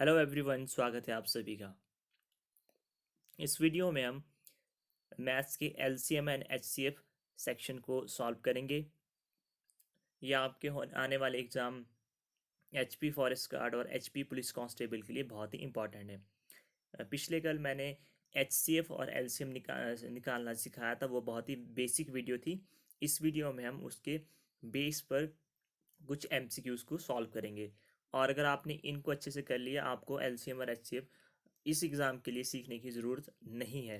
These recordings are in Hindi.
हेलो एवरीवन, स्वागत है आप सभी का। इस वीडियो में हम मैथ्स के एलसीएम एंड एचसीएफ सेक्शन को सॉल्व करेंगे। यह आपके आने वाले एग्ज़ाम एचपी फॉरेस्ट गार्ड और एचपी पुलिस कांस्टेबल के लिए बहुत ही इंपॉर्टेंट है। पिछले कल मैंने एचसीएफ और एलसीएम निकालना सिखाया था, वो बहुत ही बेसिक वीडियो थी। इस वीडियो में हम उसके बेस पर कुछ एमसीक्यूज़ को सॉल्व करेंगे, और अगर आपने इनको अच्छे से कर लिया, आपको एलसीएम और एचसीएफ इस एग्ज़ाम के लिए सीखने की ज़रूरत नहीं है।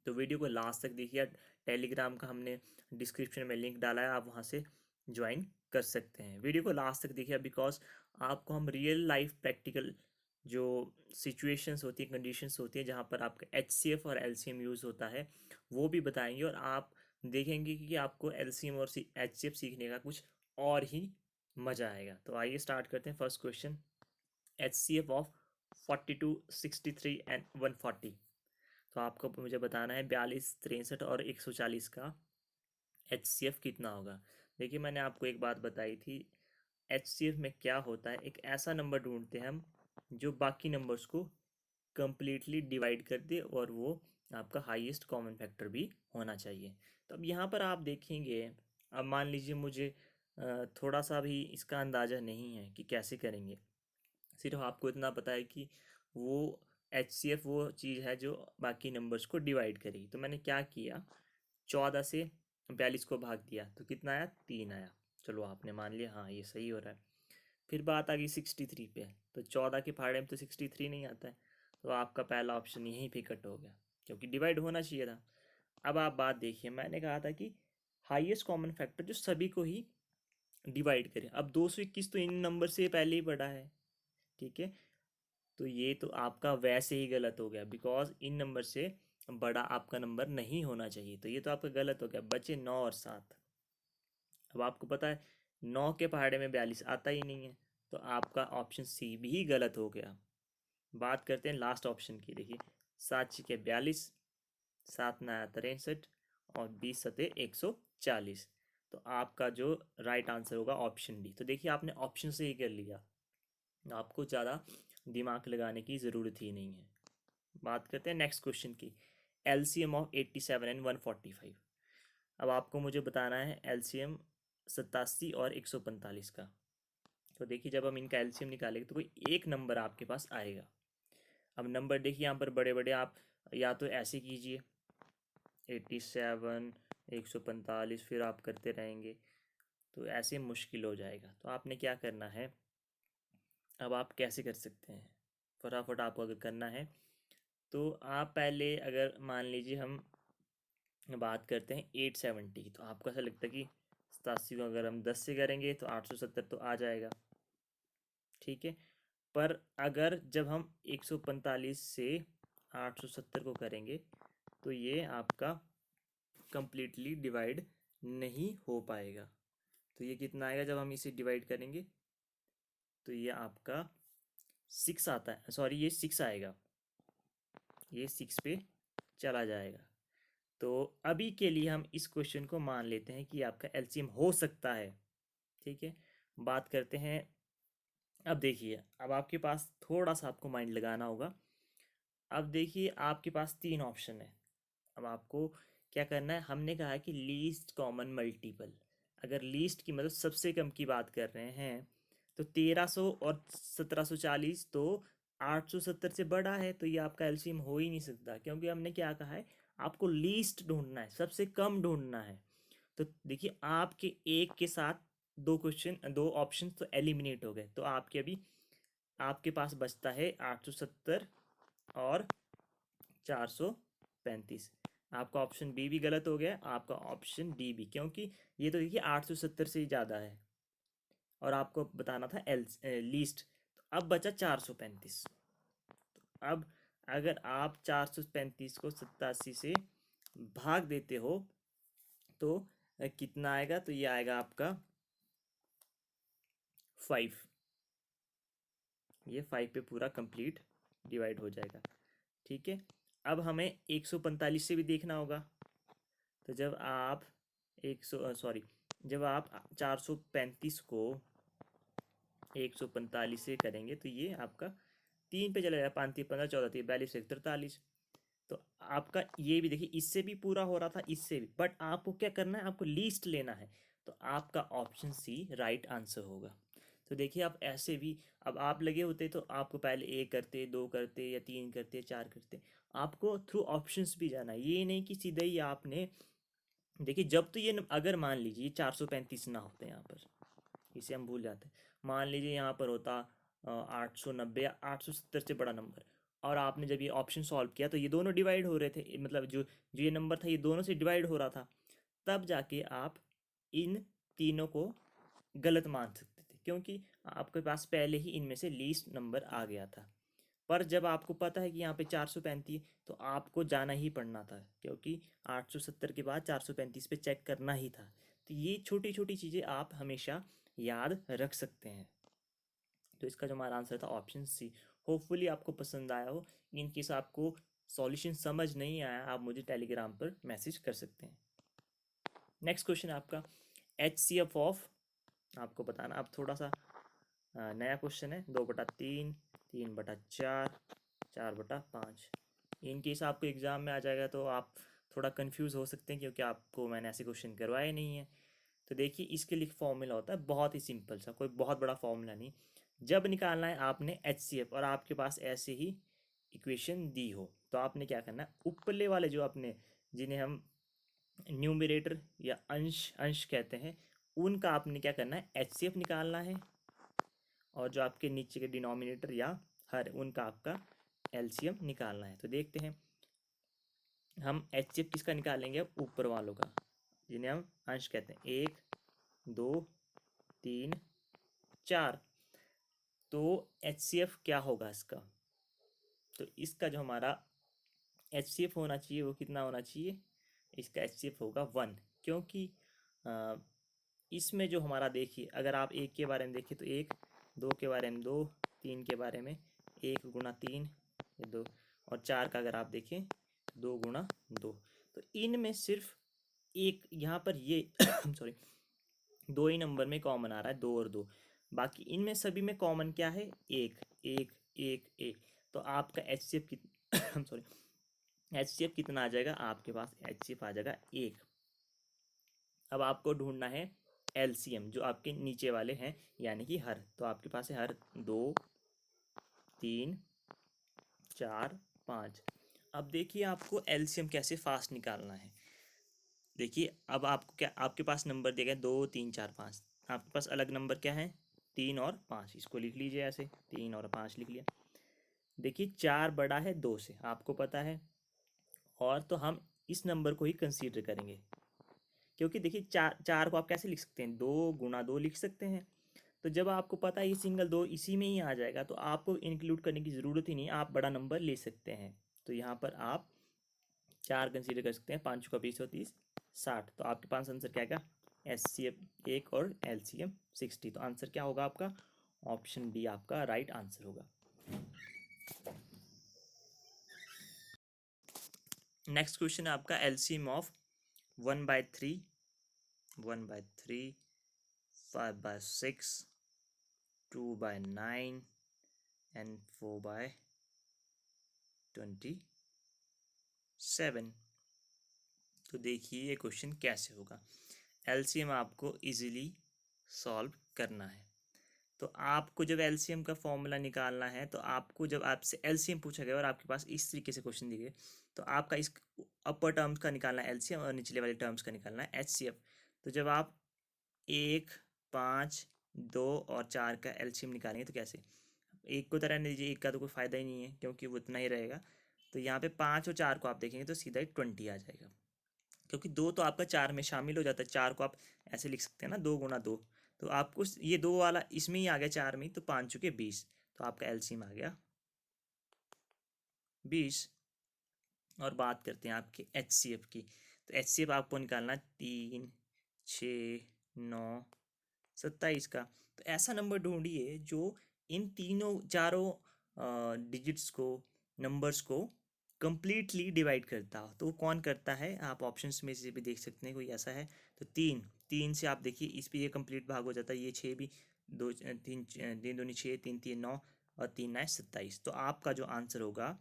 तो वीडियो को लास्ट तक देखिए। टेलीग्राम का हमने डिस्क्रिप्शन में लिंक डाला है, आप वहाँ से ज्वाइन कर सकते हैं। वीडियो को लास्ट तक देखिए, बिकॉज आपको हम रियल लाइफ प्रैक्टिकल जो सिचुएशंस होती है, कंडीशंस होती है जहाँ पर आपका एचसीएफ और एलसीएम यूज़ होता है, वो भी बताएंगे, और आप देखेंगे कि आपको एलसीएम और एचसीएफ सीखने का कुछ और ही मज़ा आएगा। तो आइए स्टार्ट करते हैं। First question, HCF of 42, 63 and 140। तो आपको मुझे बताना है 42, 63 और 140 का एचसीएफ कितना होगा। देखिए, मैंने आपको एक बात बताई थी, एचसीएफ में क्या होता है, एक ऐसा नंबर ढूंढते हैं हम जो बाकी नंबर्स को कंप्लीटली डिवाइड कर दे, और वो आपका हाईएस्ट कॉमन फैक्टर भी होना चाहिए। तो अब यहाँ पर आप देखेंगे, अब मान लीजिए मुझे थोड़ा सा भी इसका अंदाज़ा नहीं है कि कैसे करेंगे। सिर्फ आपको इतना पता है कि वो एच सी एफ वो चीज़ है जो बाकी नंबर्स को डिवाइड करेगी। तो मैंने क्या किया, 14 से 42 को भाग दिया तो कितना आया, 3 आया। चलो, आपने मान लिया हाँ ये सही हो रहा है। फिर बात आ गई 63 पे, तो 14 के फाड़े में तो 63 नहीं आता है, तो आपका पहला ऑप्शन यहीं पे कट हो गया, क्योंकि डिवाइड होना चाहिए था। अब आप बात देखिए, मैंने कहा था कि हाईएस्ट कॉमन फैक्टर जो सभी को ही डिवाइड करे। अब 221 तो इन नंबर से पहले ही पड़ा है, ठीक है। तो ये तो आपका वैसे ही गलत हो गया, बिकॉज इन नंबर से बड़ा आपका नंबर नहीं होना चाहिए, तो ये तो आपका गलत हो गया। बचे 9 और 7। अब आपको पता है 9 के पहाड़े में 42 आता ही नहीं है, तो आपका ऑप्शन सी भी गलत हो गया। बात करते हैं लास्ट ऑप्शन की। देखिए, 7 छिके 42, 7 नया 63 और 20 सते 140। तो आपका जो राइट आंसर होगा ऑप्शन डी। तो देखिए, आपने ऑप्शन से ही कर लिया, आपको ज़्यादा दिमाग लगाने की ज़रूरत ही नहीं है। बात करते हैं नेक्स्ट क्वेश्चन की, एलसीएम ऑफ 87 एंड 145। अब आपको मुझे बताना है एलसीएम 87 और 145 का। तो देखिए, जब हम इनका एलसीएम निकालेंगे तो कोई एक नंबर आपके पास आएगा। अब नंबर देखिए यहाँ पर बड़े बड़े, आप या तो ऐसे कीजिए 87, 145, फिर आप करते रहेंगे तो ऐसे मुश्किल हो जाएगा। तो आपने क्या करना है, अब आप कैसे कर सकते हैं, फटाफट आपको अगर करना है तो आप पहले, अगर मान लीजिए हम बात करते हैं 870, तो आपको ऐसा लगता है कि 87 को अगर हम 10 से करेंगे तो 870 तो आ जाएगा, ठीक है। पर अगर जब हम 145 से 870 को करेंगे तो ये आपका कंप्लीटली डिवाइड नहीं हो पाएगा। तो ये कितना आएगा जब हम इसे डिवाइड करेंगे, तो ये आपका 6 आता है, सॉरी ये 6 आएगा, ये 6 पे चला जाएगा। तो अभी के लिए हम इस क्वेश्चन को मान लेते हैं कि आपका एलसीएम हो सकता है, ठीक है। बात करते हैं, अब देखिए, अब आपके पास थोड़ा सा आपको माइंड लगाना होगा। अब देखिए, आपके पास 3 ऑप्शन है। अब आपको क्या करना है, हमने कहा है कि लीस्ट कॉमन मल्टीपल। अगर लीस्ट की मतलब सबसे कम की बात कर रहे हैं, तो 1300 और 1740 तो 870 से बड़ा है, तो ये आपका एलसीएम हो ही नहीं सकता, क्योंकि हमने क्या कहा है, आपको लीस्ट ढूंढना है, सबसे कम ढूंढना है। तो देखिए, आपके एक के साथ दो ऑप्शन तो एलिमिनेट हो गए, तो आपके अभी आपके पास बचता है 870 और 435। आपका ऑप्शन बी भी गलत हो गया, आपका ऑप्शन डी भी, क्योंकि ये तो देखिए 870 से ही ज़्यादा है, और आपको बताना था एल लीस्ट। तो अब बचा 435। तो अब अगर आप 435 को 87 से भाग देते हो तो कितना आएगा, तो ये आएगा आपका 5। ये 5 पे पूरा कंप्लीट डिवाइड हो जाएगा, ठीक है। अब हमें 145 से भी देखना होगा। तो जब आप 100 जब आप 435 को 145 से करेंगे तो ये आपका 3 पे चले जाए, 5 3 15 14 3 42 1 43। तो आपका ये भी देखिए, इससे भी पूरा हो रहा था, इससे भी, बट आपको क्या करना है, आपको लीस्ट लेना है। तो आपका ऑप्शन सी राइट आंसर होगा। तो देखिए आप ऐसे भी, अब आप लगे होते तो आपको पहले 1 करते, 2 करते, या 3 करते, 4 करते। आपको थ्रू ऑप्शंस भी जाना है, ये नहीं कि सीधे ही आपने, देखिए जब तो ये अगर मान लीजिए 435 ना होते यहाँ पर, इसे हम भूल जाते हैं। मान लीजिए यहाँ पर होता 890 या 870 से बड़ा नंबर, और आपने जब ये ऑप्शन सॉल्व किया तो ये दोनों डिवाइड हो रहे थे, मतलब जो जो ये नंबर था ये दोनों से डिवाइड हो रहा था, तब जाके आप इन तीनों को गलत मान सकते थे, क्योंकि आपके पास पहले ही इनमें से लीस्ट नंबर आ गया था। पर जब आपको पता है कि यहाँ पे 435, तो आपको जाना ही पड़ना था, क्योंकि 870 के बाद 435 पे चेक करना ही था। तो ये छोटी छोटी चीज़ें आप हमेशा याद रख सकते हैं। तो इसका जो हमारा आंसर था ऑप्शन सी। होपफुली आपको पसंद आया हो। इन केस आपको सॉल्यूशन समझ नहीं आया, आप मुझे टेलीग्राम पर मैसेज कर सकते हैं। नेक्स्ट क्वेश्चन आपका एच सी एफ ऑफ, आपको बताना। अब थोड़ा सा नया क्वेश्चन है। 2/3, 3/4, 4/5। इन केस आपको एग्ज़ाम में आ जाएगा तो आप थोड़ा कंफ्यूज हो सकते हैं, क्योंकि आपको मैंने ऐसे क्वेश्चन करवाए नहीं है। तो देखिए इसके लिए फॉर्मूला होता है बहुत ही सिंपल सा, कोई बहुत बड़ा फॉर्मूला नहीं। जब निकालना है आपने एच सी एफ, और आपके पास ऐसे ही इक्वेशन दी हो, तो आपने क्या करना है, ऊपरले वाले जो अपने, जिन्हें हम न्यूमरेटर या अंश अंश कहते हैं, उनका आपने क्या करना है, एच सी एफ निकालना है। और जो आपके नीचे के डिनोमिनेटर या हर, उनका आपका एलसीएम निकालना है। तो देखते हैं हम एच सी एफ किसका निकालेंगे, अब ऊपर वालों का, जिन्हें हम अंश कहते हैं, 1 2 3 4। तो एच सी एफ क्या होगा इसका, तो इसका जो हमारा एच सी एफ होना चाहिए वो कितना होना चाहिए, इसका एच सी एफ होगा 1। क्योंकि अ, इसमें जो हमारा, देखिए अगर आप 1 के बारे में देखिए तो 1, 2 के बारे में 2, 3 के बारे में 1 × 3, ये 2, और 4 का अगर आप देखें 2 × 2। तो इनमें सिर्फ एक यहाँ पर ये सॉरी, 2 ही नंबर में कॉमन आ रहा है, 2 और 2। बाकी इनमें सभी में कॉमन क्या है, 1 1 1 1। तो आपका एच सी एफ कितना सॉरी, एच सी एफ कितना आ जाएगा, आपके पास एच सी एफ आ जाएगा 1। अब आपको ढूंढना है एलसीएम, जो आपके नीचे वाले हैं, यानी कि हर। तो आपके पास है हर 2 3 4 5। अब देखिए आपको एलसीएम कैसे फास्ट निकालना है। देखिए अब आपको क्या, आपके पास नंबर दिया गया 2 3 4 5, आपके पास अलग नंबर क्या है, 3 और 5। इसको लिख लीजिए ऐसे, 3 और 5 लिख लिया। देखिए 4 बड़ा है 2 से, आपको पता है, और तो हम इस नंबर को ही कंसीडर करेंगे, क्योंकि देखिए 4 को आप कैसे लिख सकते हैं, 2 × 2 लिख सकते हैं। तो जब आपको पता है ये सिंगल 2 इसी में ही आ जाएगा, तो आपको इंक्लूड करने की ज़रूरत ही नहीं, आप बड़ा नंबर ले सकते हैं। तो यहाँ पर आप 4 कंसीडर कर सकते हैं, 5 का 20 और 30 60। तो आपके पास आंसर क्या आएगा, एच सी एफ 1 और एल सी एम 60। तो आंसर क्या होगा आपका, ऑप्शन डी आपका राइट आंसर होगा। नेक्स्ट क्वेश्चन है आपका एलसीएम ऑफ 1/3, 1/3, 5/6, 2/9 एंड 4/27। तो देखिए ये क्वेश्चन कैसे होगा। एलसीएम आपको इजीली सॉल्व करना है। तो आपको जब एलसीएम का फॉर्मूला निकालना है, तो आपको जब आपसे एलसीएम पूछा गया और आपके पास इस तरीके से क्वेश्चन दिए, तो आपका इस अपर टर्म्स का निकालना है एलसीएम, और निचले वाले टर्म्स का निकालना है एचसीएफ। तो जब आप 1 5 2 और 4 का एलसीएम निकालेंगे तो कैसे, एक को तो रहने दीजिए, एक का तो कोई फ़ायदा ही नहीं है, क्योंकि वो इतना ही रहेगा। तो यहाँ पे 5 और 4 को आप देखेंगे तो सीधा ही 20 आ जाएगा, क्योंकि 2 तो आपका 4 में शामिल हो जाता है। 4 को आप ऐसे लिख सकते हैं ना, 2 × 2। तो आपको ये 2 वाला इसमें ही आ गया, 4 में ही, तो 5 चुके 20। तो आपका एलसीएम आ गया 20। और बात करते हैं आपके एचसीएफ की। तो एचसीएफ आपको निकालना 3 6 9 27 का। तो ऐसा नंबर ढूंढिए जो इन तीनों चारों डिजिट्स को, नंबर्स को कंप्लीटली डिवाइड करता हो। तो वो कौन करता है, आप ऑप्शंस में से भी देख सकते हैं, कोई ऐसा है तो 3। 3 से आप देखिए इस पे ये कंप्लीट भाग हो जाता है, ये 6 भी, 2 3 3 2 6 3 3 9, और 3×9 = 27। तो आपका जो आंसर होगा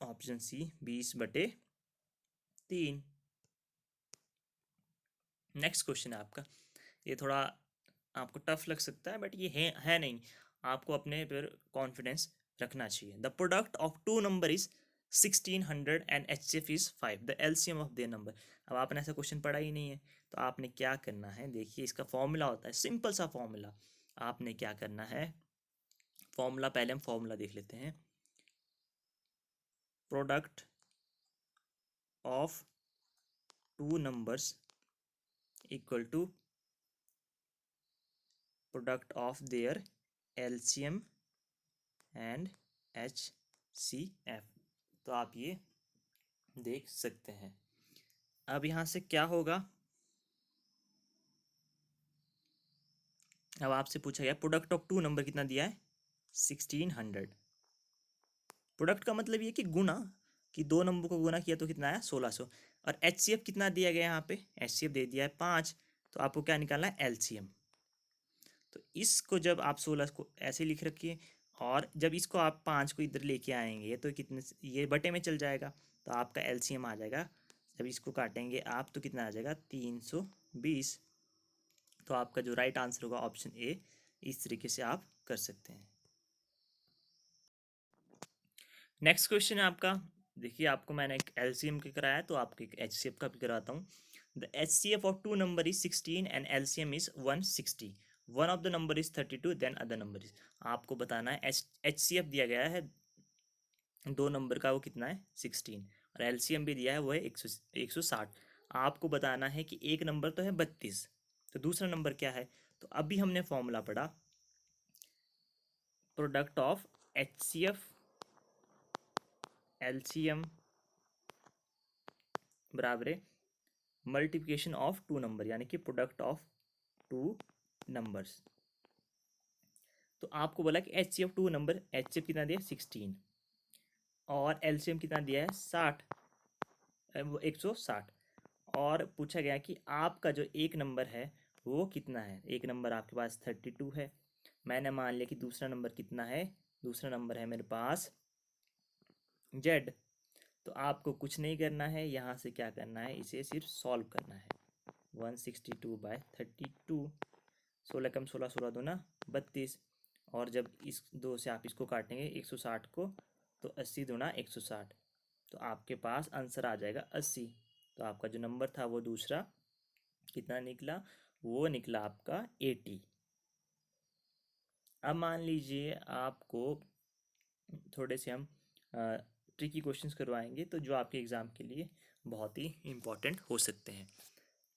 ऑप्शन सी 20/3। नेक्स्ट क्वेश्चन है आपका, ये थोड़ा आपको टफ लग सकता है बट ये है नहीं, आपको अपने पर कॉन्फिडेंस रखना चाहिए। The product of two number is 1600 and HCF is 5, the LCM of their number. अब आपने ऐसा क्वेश्चन पढ़ा ही नहीं है, तो आपने क्या करना है, देखिए इसका फॉर्मूला होता है, सिंपल सा फॉर्मूला। आपने क्या करना है, फॉर्मूला पहले हम फॉर्मूला देख लेते हैं। Product of two numbers equal to product of their LCM and HCF। तो आप ये देख सकते हैं। अब यहाँ से क्या होगा, अब आपसे पूछा गया प्रोडक्ट ऑफ टू नंबर कितना दिया है, 1600। प्रोडक्ट का मतलब ये कि गुना, कि दो नंबर को गुना किया तो कितना आया, 1600। और HCF कितना दिया गया यहाँ पे, HCF दे दिया है 5। तो आपको क्या निकालना है, LCM। तो इसको जब आप 16 को ऐसे लिख रखिए, और जब इसको आप 5 को इधर लेके आएंगे तो कितने, ये बटे में चल जाएगा, तो आपका LCM आ जाएगा। जब इसको काटेंगे आप तो कितना आ जाएगा, 320। तो आपका जो राइट आंसर होगा ऑप्शन ए। इस तरीके से आप कर सकते हैं। नेक्स्ट क्वेश्चन है आपका, देखिए आपको मैंने एक LCM का कराया तो आपको एक HCF का भी कराता हूँ। The HCF of two number is 16 and LCM is 160। One of the number is 32, then other number is. आपको बताना है HCF दिया गया है दो नंबर का, वो कितना है, 16, और LCM भी दिया है वो है 160। आपको बताना है कि एक नंबर तो है 32, तो दूसरा नंबर क्या है। तो अभी हमने फॉर्मूला पढ़ा, प्रोडक्ट ऑफ HCF LCM बराबर है मल्टीप्लिकेशन ऑफ टू नंबर, यानी कि प्रोडक्ट ऑफ टू नंबर्स। तो आपको बोला कि HCF टू नंबर, HCF कितना दिया 16 और LCM कितना दिया है 60, 160। और पूछा गया कि आपका जो एक नंबर है वो कितना है। एक नंबर आपके पास 32 है, मैंने मान लिया कि दूसरा नंबर कितना है, दूसरा नंबर है मेरे पास Z। तो आपको कुछ नहीं करना है, यहाँ से क्या करना है, इसे सिर्फ सॉल्व करना है। 162/32, 16 कम 16, 16 दूना 32। और जब इस दो से आप इसको काटेंगे 160 को, तो 80 दूना 160, तो आपके पास आंसर आ जाएगा 80। तो आपका जो नंबर था वो दूसरा कितना निकला, वो निकला आपका 80। अब मान लीजिए आपको थोड़े से हम ट्रिकी क्वेश्चंस करवाएंगे, तो जो आपके एग्ज़ाम के लिए बहुत ही इम्पोर्टेंट हो सकते हैं।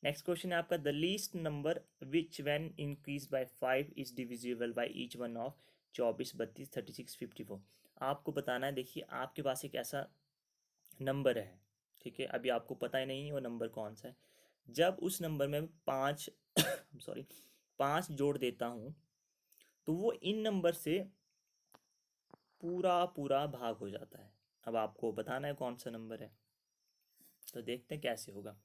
नेक्स्ट क्वेश्चन है आपका, the least number which when increase by 5 is divisible by each one of 24, 32, 36, 54। आपको बताना है, देखिए आपके पास एक ऐसा नंबर है, ठीक है, अभी आपको पता ही नहीं है वो नंबर कौन सा है। जब उस नंबर में 5 सॉरी 5 जोड़ देता हूँ, तो वो इन नंबर से पूरा पूरा भाग हो जाता है। अब आपको बताना है कौन सा नंबर है, तो देखते हैं कैसे होगा।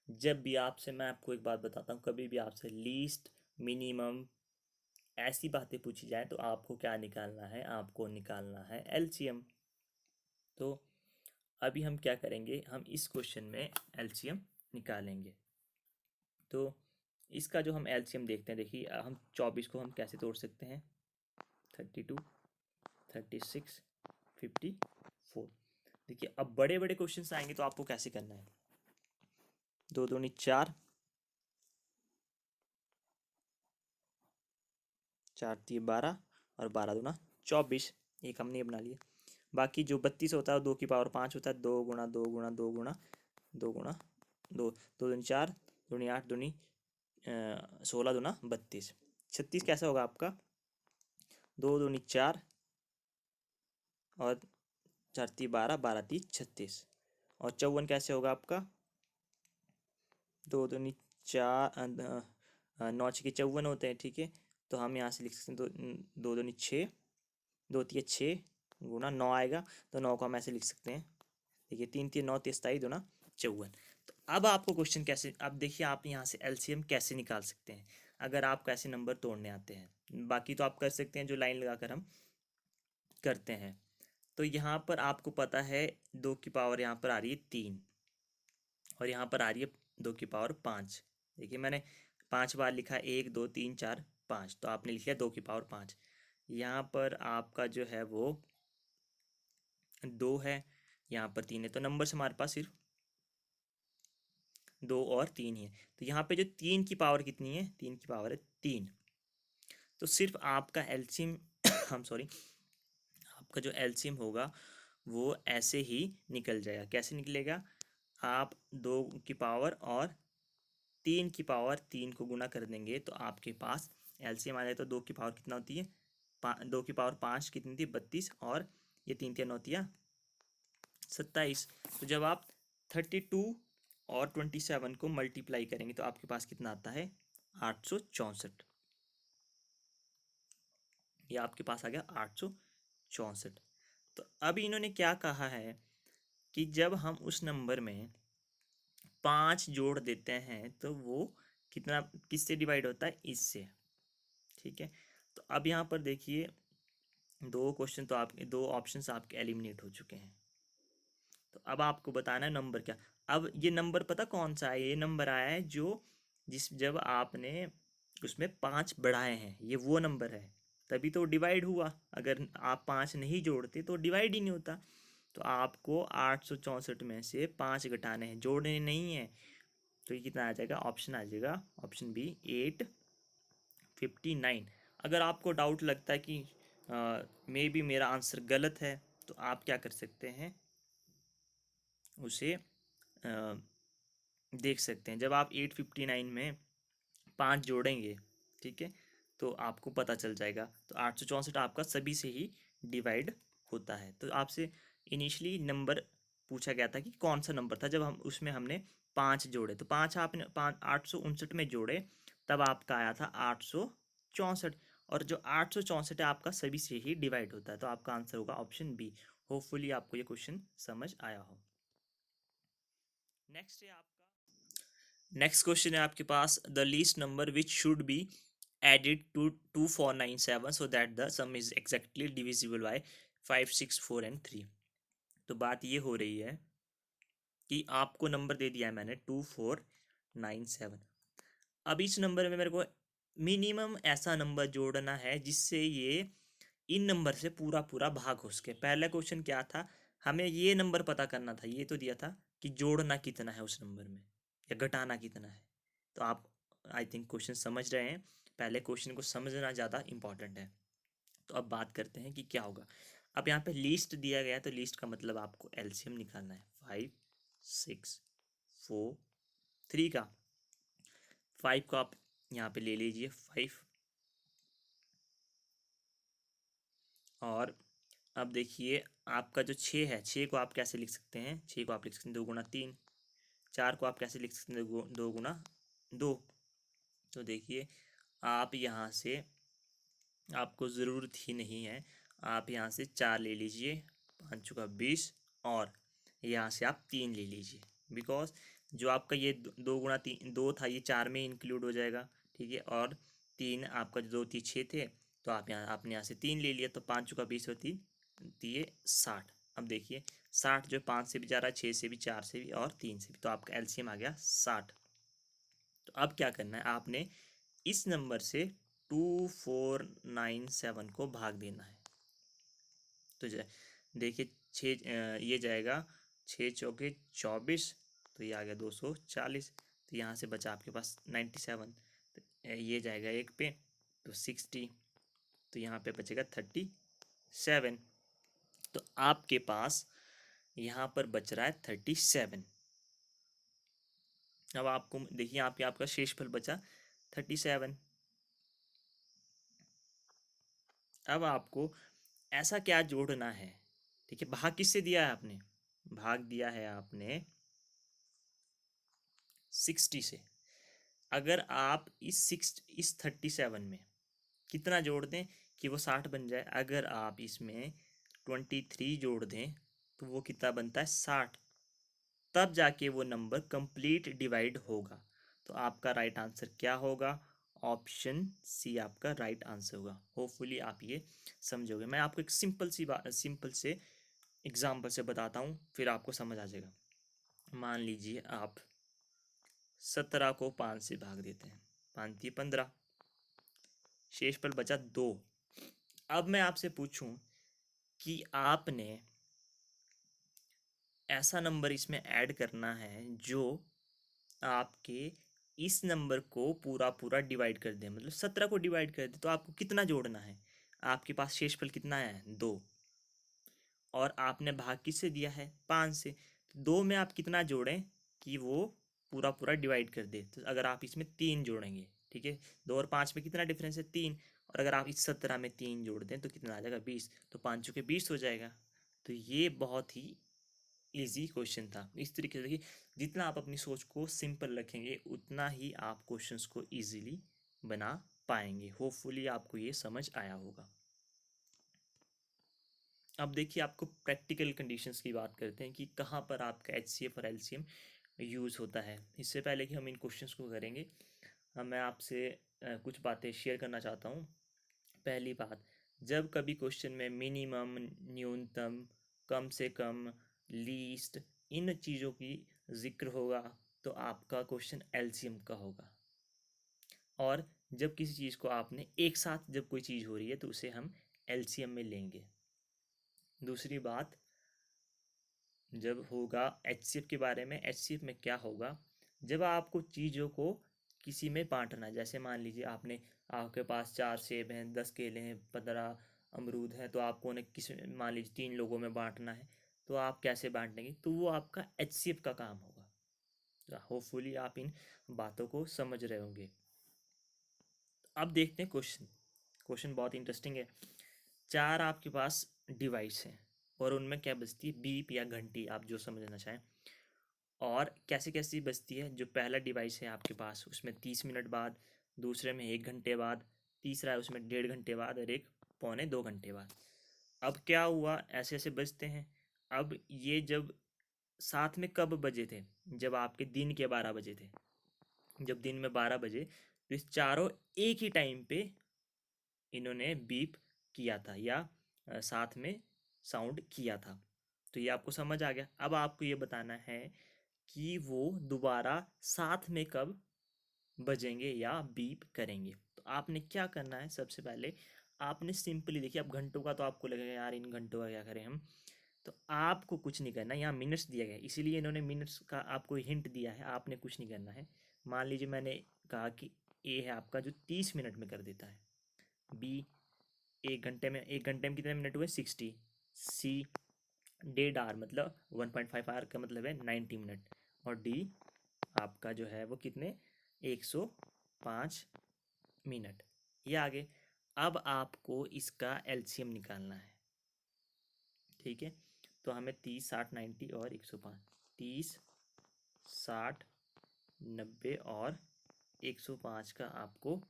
जब भी आपसे, मैं आपको एक बात बताता हूँ, कभी भी आपसे लीस्ट, मिनिमम, ऐसी बातें पूछी जाए तो आपको क्या निकालना है, आपको निकालना है LCM। तो अभी हम क्या करेंगे, हम इस क्वेश्चन में LCM निकालेंगे। तो इसका जो हम LCM देखते हैं, देखिए हम 24 को हम कैसे तोड़ सकते हैं, 32, 36, 54। देखिए अब बड़े बड़े क्वेश्चन आएंगे तो आपको कैसे करना है, 2 दूनी 4, 4 3 12 और 12 दूना 24, एक हमने बना लिया। बाकी जो 32 होता है 2 की पावर 5 होता है, 2 गुणा 2 गुणा 2 गुणा 2 गुणा 2, 2 दूनी 4, दूनी 8, दूनी 16 दूना 32। 36 कैसा होगा आपका, 2 दूनी 4 और 4 ती 12, 12 ती 36। और 54 कैसे होगा आपका, 2 दूनी 4, 9 छः 54 होते हैं, ठीक है। तो हम यहाँ से लिख सकते हैं 2 दूनी 6, 2 तिया 6 गुना 9 आएगा, तो 9 को हम ऐसे लिख सकते हैं, देखिए 3 3 9 23 दूना 54। तो अब आपको क्वेश्चन कैसे, अब देखिए आप यहाँ से LCM कैसे निकाल सकते हैं, अगर आपको ऐसे नंबर तोड़ने आते हैं। बाकी तो आप कर सकते हैं जो लाइन लगाकर हम करते हैं। तो यहाँ पर आपको पता है 2 की पावर यहाँ पर आ रही है 3 और यहाँ पर आ रही है 2 की पावर 5। देखिए मैंने 5 बार लिखा, 1 2 3 4 5, तो आपने लिख लिया 2 की पावर 5। यहाँ पर आपका जो है वो 2 है, यहाँ पर 3 है, तो नंबर से हमारे पास सिर्फ 2 और 3 ही है। तो यहाँ पे जो 3 की पावर कितनी है, 3 की पावर है 3। तो सिर्फ आपका एलसीएम हम सॉरी आपका जो एलसीएम होगा वो ऐसे ही निकल जाएगा। कैसे निकलेगा, आप 2 की पावर और 3 की पावर 3 को गुना कर देंगे तो आपके पास एलसीएम आ जाए। तो 2 की पावर कितना होती है, 2 की पावर 5 कितनी थी, 32, और ये 3 3 होती है 27। तो जब आप 32 और 27 को मल्टीप्लाई करेंगे तो आपके पास कितना आता है, 864। ये आपके पास आ गया 864। तो अब इन्होंने क्या कहा है कि जब हम उस नंबर में 5 जोड़ देते हैं तो वो कितना, किससे डिवाइड होता है, इससे। ठीक है, तो अब यहाँ पर देखिए 2 क्वेश्चन तो आपके, 2 ऑप्शंस आपके एलिमिनेट हो चुके हैं। तो अब आपको बताना है नंबर क्या। अब ये नंबर पता कौन सा है, ये नंबर आया है जो जब आपने उसमेमें 5 बढ़ाए हैं, ये वो नंबर है, तभी तो डिवाइड हुआ। अगर आप 5 नहीं जोड़ते तो डिवाइड ही नहीं होता। तो आपको 864 में से 5 घटाने हैं, जोड़ने नहीं है। तो ये कितना आ जाएगा, ऑप्शन आ जाएगा, ऑप्शन बी 859। अगर आपको डाउट लगता है कि मे बी मेरा आंसर गलत है, तो आप क्या कर सकते हैं, उसे देख सकते हैं। जब आप 859 में 5 जोड़ेंगे, ठीक है, तो आपको पता चल जाएगा। तो 864 आपका सभी से ही डिवाइड होता है। तो आपसे इनिशियली नंबर पूछा गया था कि कौन सा नंबर था, जब हम उसमें हमने 5 जोड़े, तो 5 आपने 859 में जोड़े, तब आपका आया था 864। और जो 864 है आपका सभी से ही डिवाइड होता है। तो आपका आंसर होगा ऑप्शन बी। होपफुली आपको ये क्वेश्चन समझ आया हो। नेक्स्ट है आपका, नेक्स्ट क्वेश्चन है आपके पास, the least number which should be added to 2497 so that the sum is exactly divisible by 5 6 4 and 3। तो बात ये हो रही है कि आपको नंबर दे दिया है मैंने 2497। अब इस नंबर में मेरे को मिनिमम ऐसा नंबर जोड़ना है जिससे ये इन नंबर से पूरा पूरा भाग हो सके। पहला क्वेश्चन क्या था, हमें ये नंबर पता करना था, ये तो दिया था कि जोड़ना कितना है उस नंबर में या घटाना कितना है। तो आप आई थिंक क्वेश्चन समझ रहे हैं, पहले क्वेश्चन को समझना ज़्यादा इंपॉर्टेंट है। तो अब बात करते हैं कि क्या होगा। अब यहाँ पे लिस्ट दिया गया है, तो लिस्ट का मतलब आपको एलसीएम निकालना है। 5 6 4 3 का 5 को आप यहाँ पे ले लीजिए 5, और अब देखिए आपका जो 6 है, 6 को आप कैसे लिख सकते हैं, 6 को आप लिख सकते हैं 2 गुना 3। 4 को आप कैसे लिख सकते हैं, 2 गुना 2। तो देखिए आप यहाँ से, आपको ज़रूरत ही नहीं है, आप यहाँ से 4 ले लीजिए, 5 चुका 20, और यहाँ से आप 3 ले लीजिए, बिकॉज जो आपका ये 2 गुना 3 2 था, ये 4 में इंक्लूड हो जाएगा। ठीक है, और 3 आपका जो 2 थी 6 थे, तो आपने यहाँ से 3 ले लिया, तो 5 चुका 20 और 3 दिए 60। अब देखिए 60 जो 5 से भी जा रहा है, 6 से भी, 4 से भी और 3 से भी, तो आपका एलसीएम आ गया 60। तो अब क्या करना है, आपने इस नंबर से 2497 को भाग देना है। तो देखिए 6 ये जाएगा 6 चौके 24, तो ये आ गया 240। तो यहाँ से बचा आपके पास 97, तो ये जाएगा 1 पे, तो 60, तो यहाँ पे बचेगा 37। तो आपके पास यहाँ पर बच रहा है 37। अब आपको देखिए आपका शेषफल बचा 37। अब आपको ऐसा क्या जोड़ना है, ठीक है, भाग किससे दिया है आपने, भाग दिया है आपने 60 से। अगर आप इस 37 में कितना जोड़ दें कि वो 60 बन जाए, अगर आप इसमें 23 जोड़ दें तो वो कितना बनता है 60, तब जाके वो नंबर कंप्लीट डिवाइड होगा। तो आपका राइट आंसर क्या होगा, ऑप्शन सी आपका राइट आंसर होगा। होपफुली आप ये समझोगे। मैं आपको एक सिंपल से एग्जाम्पल से बताता हूँ, फिर आपको समझ आ जाएगा। मान लीजिए आप 17 को 5 से भाग देते हैं, 5 15, शेष पर बचा 2। अब मैं आपसे पूछूं कि आपने ऐसा नंबर इसमें ऐड करना है जो आपके इस नंबर को पूरा पूरा डिवाइड कर दे, मतलब 17 को डिवाइड कर दे। तो आपको कितना जोड़ना है? आपके पास शेषफल कितना है? 2। और आपने भाग किससे दिया है? 5 से। तो 2 में आप कितना जोड़ें कि वो पूरा पूरा डिवाइड कर दे? तो अगर आप इसमें 3 जोड़ेंगे, ठीक है, 2 और 5 में कितना डिफरेंस है? 3। और अगर आप इस 17 में 3 जोड़ दें तो कितना आ जाएगा? 20। तो 5 चौके 20 हो जाएगा। तो ये बहुत ही इजी क्वेश्चन था। इस तरीके से देखिए, जितना आप अपनी सोच को सिंपल रखेंगे उतना ही आप क्वेश्चंस को इजीली बना पाएंगे। होपफुली आपको ये समझ आया होगा। अब देखिए, आपको प्रैक्टिकल कंडीशंस की बात करते हैं कि कहाँ पर आपका एचसीएफ और एलसीएम यूज़ होता है। इससे पहले कि हम इन क्वेश्चंस को करेंगे, मैं आपसे कुछ बातें शेयर करना चाहता हूँ। पहली बात, जब कभी क्वेश्चन में मिनिमम, न्यूनतम, कम से कम, लीस्ट, इन चीज़ों की जिक्र होगा तो आपका क्वेश्चन एलसीएम का होगा। और जब किसी चीज़ को आपने एक साथ, जब कोई चीज़ हो रही है तो उसे हम एलसीएम में लेंगे। दूसरी बात, जब होगा एचसीएफ के बारे में, एचसीएफ में क्या होगा? जब आपको चीज़ों को किसी में बांटना है, जैसे मान लीजिए आपके पास 4 सेब हैं, 10 केले हैं, 15 अमरूद हैं, तो आपको उन्हें किसी, मान लीजिए 3 लोगों में बांटना है, तो आप कैसे बांटेंगे? तो वो आपका एचसीएफ का काम होगा। होपफुली आप इन बातों को समझ रहे होंगे। अब देखते हैं क्वेश्चन। क्वेश्चन बहुत इंटरेस्टिंग है। 4 आपके पास डिवाइस हैं और उनमें क्या बजती है? बीप या घंटी, आप जो समझना चाहें। और कैसे कैसी बजती है? जो पहला डिवाइस है आपके पास उसमें 30 मिनट बाद, दूसरे में 1 घंटे बाद, तीसरा है उसमें 1.5 घंटे बाद और एक 1.25 घंटे बाद। अब क्या हुआ? ऐसे ऐसे बजते हैं। अब ये जब साथ में कब बजे थे? जब आपके दिन के 12 बजे थे। जब दिन में 12 बजे, तो इस चारों एक ही टाइम पे इन्होंने बीप किया था या साथ में साउंड किया था। तो ये आपको समझ आ गया। अब आपको ये बताना है कि वो दोबारा साथ में कब बजेंगे या बीप करेंगे। तो आपने क्या करना है? सबसे पहले आपने सिंपली, देखिए, अब घंटों का तो आपको लगेगा यार इन घंटों का क्या करें हम। तो आपको कुछ नहीं करना, यहाँ मिनट्स दिया गया है इसीलिए इन्होंने मिनट्स का आपको हिंट दिया है। आपने कुछ नहीं करना है। मान लीजिए मैंने कहा कि ए है आपका जो 30 मिनट में कर देता है, बी 1 घंटे में कितने मिनट हुए? 60। सी 1.5 आवर मतलब 1.5 आवर का मतलब है 90 मिनट। और डी आपका जो है वो कितने? 105 मिनट। ये आगे। अब आपको इसका एलसीएम निकालना है, ठीक है। तो हमें 30, 60, 90 और 105, 30, 60, 90 और 105 का आपको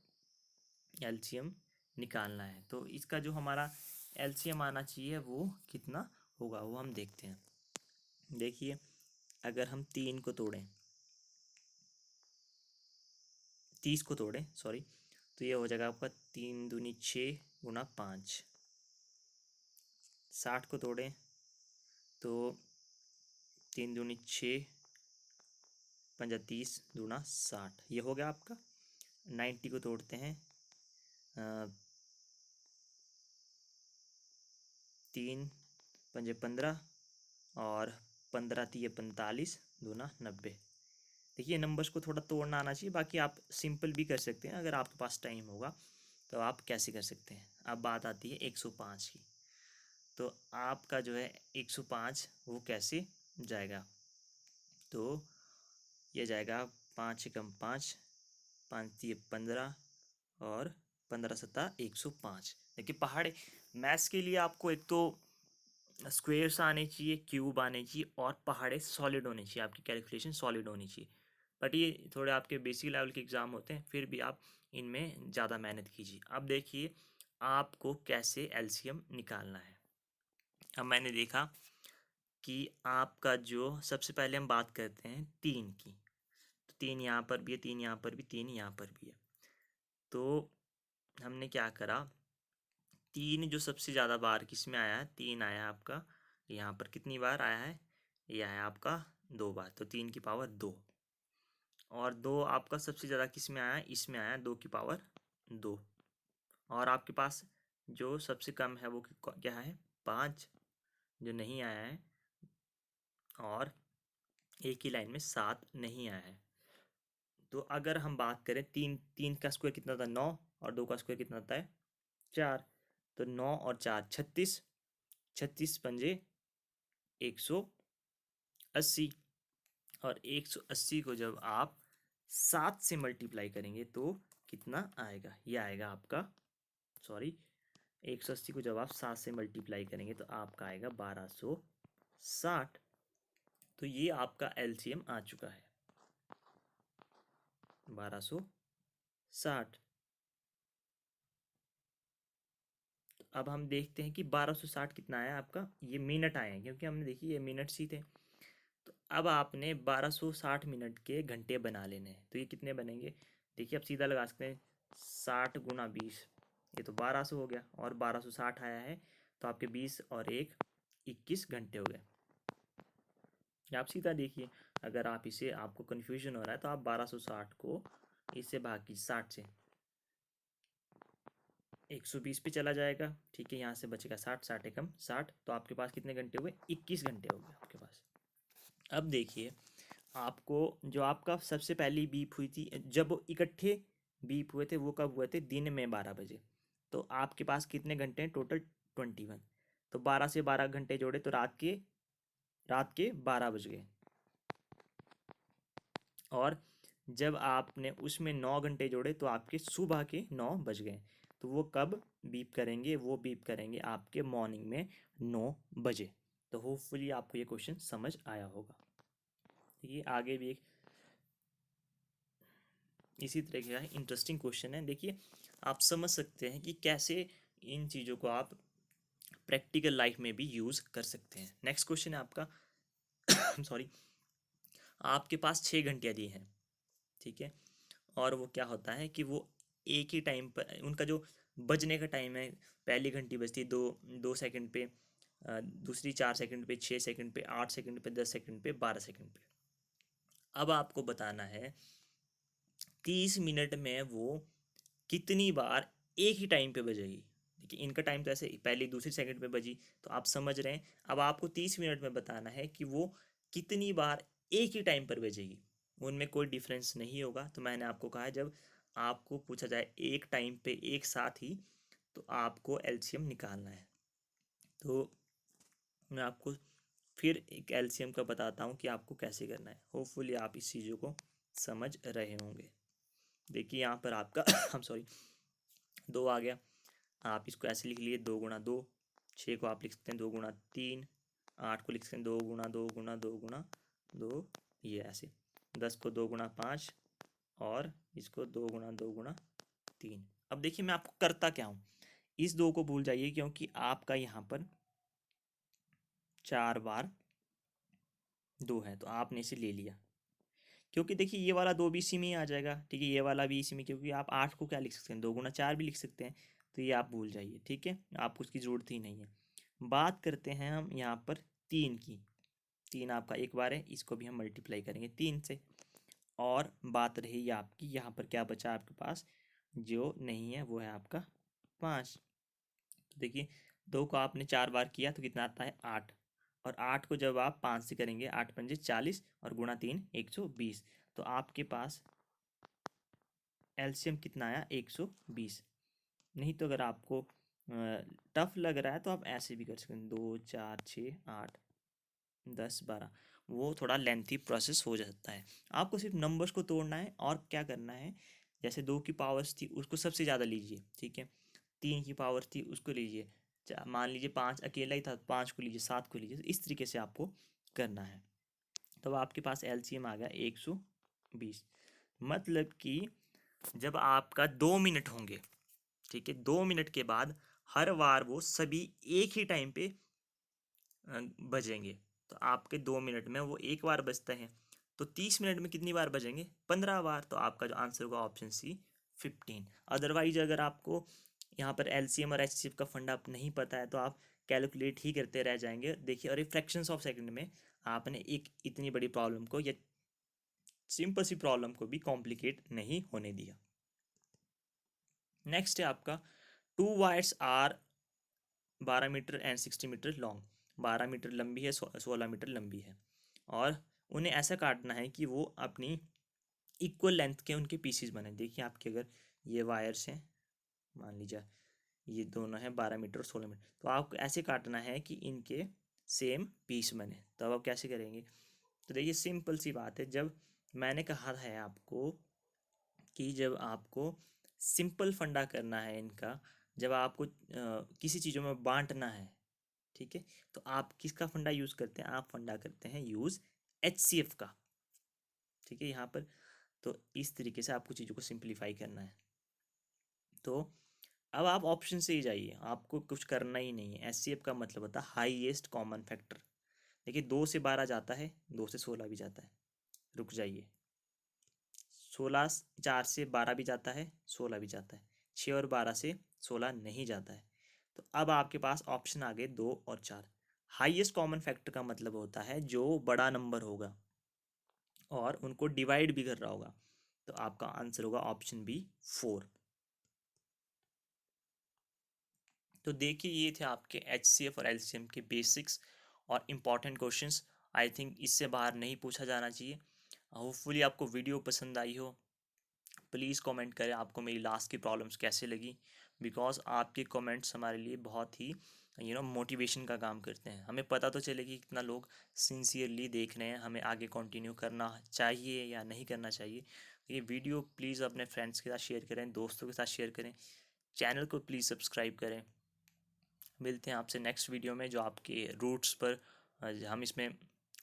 एलसीएम निकालना है। तो इसका जो हमारा एलसीएम आना चाहिए वो कितना होगा वो हम देखते हैं। देखिए, अगर हम 3 को तोड़ें, 30 को तोड़ें सॉरी, तो ये हो जाएगा आपका 3 दूनी 6 गुना 5। 60 को तोड़ें तो 3 दूनी 6, 35 दूना 60, ये हो गया आपका। 90 को तोड़ते हैं, 3 पंजे 15 और 15 तिये 45 दूना 90। देखिए, नंबर्स को थोड़ा तोड़ना आना चाहिए, बाकी आप सिंपल भी कर सकते हैं अगर आपके पास टाइम होगा तो आप कैसे कर सकते हैं। अब बात आती है 105 की। तो आपका जो है 105 वो कैसे जाएगा? तो ये जाएगा 5 एकम 5, 5 तिये 15 और 15 सत्ता 105। देखिए, पहाड़ मैथ्स के लिए आपको एक तो स्क्वेयर्स आने चाहिए, क्यूब आने चाहिए और पहाड़े सॉलिड होने चाहिए, आपकी कैलकुलेशन सॉलिड होनी चाहिए। बट ये थोड़े आपके बेसिक लेवल के एग्ज़ाम होते हैं, फिर भी आप इनमें ज़्यादा मेहनत कीजिए। अब देखिए, आपको कैसे एलसीएम निकालना है। अब मैंने देखा कि आपका जो, सबसे पहले हम बात करते हैं 3 की। तो 3 यहाँ पर भी है, 3 यहाँ पर भी, 3 यहाँ पर भी है। तो हमने क्या करा, 3 जो सबसे ज़्यादा बार किस में आया है, 3 आया आपका यहाँ पर। कितनी बार आया है, ये आया आपका 2 बार, तो 3 की पावर 2। और 2 आपका सबसे ज़्यादा किस में आया है, इसमें आया 2 की पावर 2। और आपके पास जो सबसे कम है वो क्या है, 5, जो नहीं आया है। और एक ही लाइन में 7 नहीं आया है। तो अगर हम बात करें, 3 का स्क्वायर कितना था, 9, और 2 का स्क्वायर कितना होता है, 4। तो 9 और 4 36, 36 पंजे 180। और 180 को जब आप 7 से मल्टीप्लाई करेंगे तो कितना आएगा, ये आएगा आपका, सॉरी, 180 को जब आप 7 से मल्टीप्लाई करेंगे तो आपका आएगा 1260। तो ये आपका एलसीएम आ चुका है 1260। तो अब हम देखते हैं कि 1260 कितना आया आपका, ये मिनट आए हैं क्योंकि हमने देखी ये मिनट ही थे। तो अब आपने 1260 मिनट के घंटे बना लेने हैं। तो ये कितने बनेंगे, देखिए आप सीधा लगा सकते हैं, 60 गुना 20, ये तो 1200 हो गया, और 1260 आया है, तो आपके 20 और 1 21 घंटे हो गए। आप सीधा देखिए, अगर आप इसे, आपको कन्फ्यूजन हो रहा है तो आप 1260 को इससे भाग कीजिए, 60 से 120 पे चला जाएगा, ठीक है, यहाँ से बचेगा 60, 60 एकम 60, तो आपके पास कितने घंटे हुए, 21 घंटे हो गए आपके पास। अब देखिए, आपको जो आपका सबसे पहली बीप हुई थी, जब वो इकट्ठे बीप हुए थे वो कब हुए थे, दिन में 12 बजे। तो आपके पास कितने घंटे हैं टोटल, 21। तो 12 से 12 घंटे जोड़े तो रात के 12 बज गए। और जब आपने उसमें 9 घंटे जोड़े तो आपके सुबह के 9 बज गए। तो वो कब बीप करेंगे, वो बीप करेंगे आपके मॉर्निंग में 9 बजे। तो होपफुली आपको ये क्वेश्चन समझ आया होगा। देखिए आगे भी एक इसी तरह का इंटरेस्टिंग क्वेश्चन है। देखिए आप समझ सकते हैं कि कैसे इन चीज़ों को आप प्रैक्टिकल लाइफ में भी यूज़ कर सकते हैं। नेक्स्ट क्वेश्चन है आपका सॉरी, आपके पास 6 घंटियाँ दी हैं, ठीक है, और वो क्या होता है कि वो एक ही टाइम पर उनका जो बजने का टाइम है, पहली घंटी बजती है 2 सेकंड पे, दूसरी 4 सेकंड पे, 6 सेकंड पे, 8 सेकंड पे, 10 सेकंड पे, 12 सेकंड पे। अब आपको बताना है 30 मिनट में वो कितनी बार एक ही टाइम पे बजेगी। देखिए इनका टाइम तो ऐसे पहली दूसरी सेकंड पे बजी, तो आप समझ रहे हैं। अब आपको 30 मिनट में बताना है कि वो कितनी बार एक ही टाइम पर बजेगी, उनमें कोई डिफरेंस नहीं होगा। तो मैंने आपको कहा है, जब आपको पूछा जाए एक टाइम पे एक साथ ही, तो आपको एलसीएम निकालना है। तो मैं आपको फिर एक एलसीएम का बताता हूँ कि आपको कैसे करना है। होपफुली आप इस चीज़ों को समझ रहे होंगे। देखिए यहाँ पर आपका हम सॉरी 2 आ गया, आप इसको ऐसे लिख लिए 2 गुणा 2। 6 को आप लिख सकते हैं 2 गुणा 3। 8 को लिख सकते हैं 2 गुणा 2 गुणा 2 गुणा 2, ये ऐसे। 10 को 2 गुणा 5, और इसको 2 गुणा 2 गुणा 3। अब देखिए मैं आपको करता क्या हूँ, इस 2 को भूल जाइए, क्योंकि आपका यहाँ पर 4 बार 2 है, तो आपने इसे ले लिया। क्योंकि देखिए ये वाला 2 भी इसी में ही आ जाएगा, ठीक है, ये वाला भी इसी में, क्योंकि आप 8 को क्या लिख सकते हैं, 2 गुणा 4 भी लिख सकते हैं। तो ये आप भूल जाइए, ठीक है, आपको उसकी ज़रूरत ही नहीं है। बात करते हैं हम यहाँ पर 3 की। 3 आपका एक बार है, इसको भी हम मल्टीप्लाई करेंगे 3 से। और बात रही आपकी यहाँ पर क्या बचा आपके पास, जो नहीं है वो है आपका 5। तो देखिए 2 को आपने 4 बार किया तो कितना आता है, 8। और 8 को जब आप 5 से करेंगे, 8 पंजे 40, और गुणा 3 120। तो आपके पास एलसीएम कितना आया, 120। नहीं तो अगर आपको टफ लग रहा है तो आप ऐसे भी कर सकते हैं, 2 4 6 8 10 12, वो थोड़ा लेंथी प्रोसेस हो जाता है। आपको सिर्फ नंबर्स को तोड़ना है, और क्या करना है, जैसे 2 की पावर्स थी उसको सबसे ज़्यादा लीजिए, ठीक है, 3 की पावर थी उसको लीजिए, मान लीजिए 5 अकेला ही था, 5 को लीजिए, 7 को लीजिए। इस तरीके से आपको करना है। तो आपके पास एलसीएम आ गया 120। मतलब कि जब आपका 2 मिनट होंगे, ठीक है, 2 मिनट के बाद हर बार वो सभी एक ही टाइम पे बजेंगे। तो आपके 2 मिनट में वो एक बार बजता है, तो 30 मिनट में कितनी बार बजेंगे, 15 बार। तो आपका जो आंसर होगा ऑप्शन सी 15। अदरवाइज अगर आपको यहाँ पर एलसीएम और एचसीएफ का फंडा आप नहीं पता है तो आप कैलकुलेट ही करते रह जाएंगे। देखिए, और फ्रैक्शंस ऑफ सेकंड में आपने एक इतनी बड़ी प्रॉब्लम को या सिंपल सी प्रॉब्लम को भी कॉम्प्लिकेट नहीं होने दिया। नेक्स्ट है आपका, two wires are 12 metre and 60 metre long. 12 metre लंबी है, 16 मीटर लंबी है, और उन्हें ऐसा काटना है कि वो अपनी इक्वल लेंथ के उनके पीसीज बने। देखिए आपके अगर ये वायर्स हैं, मान लीजिए ये दोनों हैं 12 मीटर और 16 मीटर, तो आपको ऐसे काटना है कि इनके सेम पीस बने। तो अब आप कैसे करेंगे? तो देखिए सिंपल सी बात है, जब मैंने कहा है आपको कि जब आपको सिंपल फंडा करना है इनका, जब आपको किसी चीज़ों में बांटना है, ठीक है, तो आप किसका फंडा यूज़ करते हैं? आप फंडा करते हैं यूज़ एचसीएफ का, ठीक है यहाँ पर। तो इस तरीके से आपको चीज़ों को सिंप्लीफाई करना है। तो अब आप ऑप्शन से ही जाइए, आपको कुछ करना ही नहीं है। एचसीएफ का मतलब होता है हाईएस्ट कॉमन फैक्टर। देखिए 2 से 12 जाता है, 2 से 16 भी जाता है, रुक जाइए, 16 4 से 12 भी जाता है, 16 भी जाता है, 6 और 12 से 16 नहीं जाता है। तो अब आपके पास ऑप्शन आ गए 2 और 4। हाईएस्ट कॉमन फैक्टर का मतलब होता है जो बड़ा नंबर होगा और उनको डिवाइड भी कर रहा होगा। तो आपका आंसर होगा ऑप्शन बी 4। तो देखिए ये थे आपके एचसीएफ और एलसीएम के बेसिक्स और इम्पॉर्टेंट क्वेश्चंस। आई थिंक इससे बाहर नहीं पूछा जाना चाहिए। होपफुली आपको वीडियो पसंद आई हो। प्लीज़ कमेंट करें आपको मेरी लास्ट की प्रॉब्लम्स कैसे लगी, बिकॉज आपके कमेंट्स हमारे लिए बहुत ही मोटिवेशन का काम करते हैं। हमें पता तो चले कि कितना लोग सिंसियरली देख रहे हैं, हमें आगे कंटिन्यू करना चाहिए या नहीं करना चाहिए। ये वीडियो प्लीज़ अपने फ्रेंड्स के साथ शेयर करें, दोस्तों के साथ शेयर करें, चैनल को प्लीज़ सब्सक्राइब करें। मिलते हैं आपसे नेक्स्ट वीडियो में, जो आपके रूट्स पर हम इसमें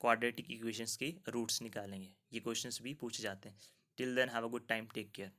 क्वाड्रेटिक इक्वेशंस के रूट्स निकालेंगे। ये क्वेश्चंस भी पूछे जाते हैं। Till then have a good time, take care.